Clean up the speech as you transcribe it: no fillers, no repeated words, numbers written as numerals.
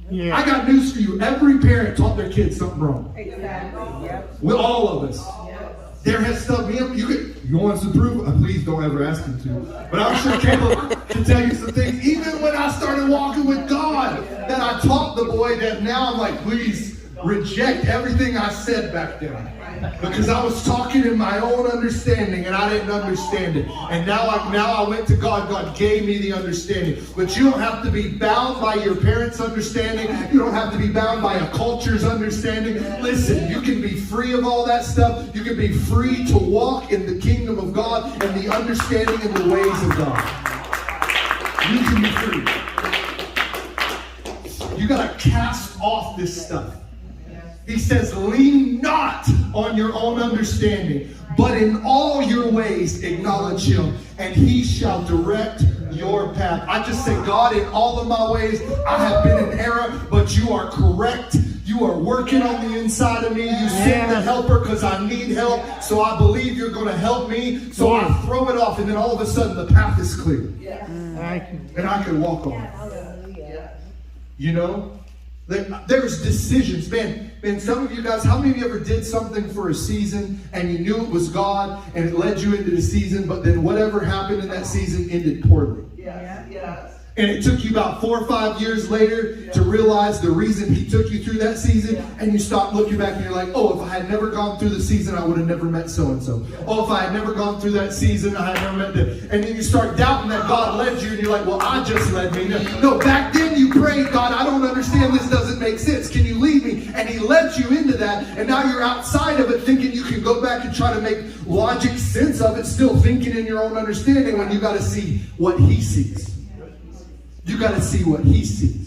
Yeah. I got news for you. Every parent taught their kids something wrong. Exactly. Yep. With all of us. There has stuff me up. You want us to prove? Please don't ever ask him to. But I'm sure Caleb can tell you some things. Even when I started walking with God, that I taught the boy that now I'm like, please reject everything I said back then. Because I was talking in my own understanding and I didn't understand it. And now I went to God. God gave me the understanding. But you don't have to be bound by your parents' understanding. You don't have to be bound by a culture's understanding. Listen, you can be free of all that stuff. You can be free to walk in the kingdom of God and the understanding and the ways of God. You can be free. You got to cast off this stuff. He says, lean not on your own understanding, but in all your ways acknowledge him, and he shall direct your path. I just say, God, in all of my ways, I have been in error, but you are correct. You are working on the inside of me. You send the helper because I need help, so I believe you're going to help me. So I throw it off, and then all of a sudden the path is clear. And I can walk on it. You know? There's decisions. Man, some of you guys, how many of you ever did something for a season and you knew it was God and it led you into the season, but then whatever happened in that season ended poorly? Yes. And it took you about 4 or 5 years later to realize the reason he took you through that season, and you stop looking back and you're like, oh, if I had never gone through the season, I would have never met so-and-so. Oh, if I had never gone through that season, I had never met them. And then you start doubting that God led you, and you're like, well, I just led me. No, back then you prayed, God, I don't understand, this doesn't make sense. Can you lead me? And he led you into that, and now you're outside of it thinking you can go back and try to make logic sense of it, still thinking in your own understanding when you got to see what he sees. You got to see what he sees.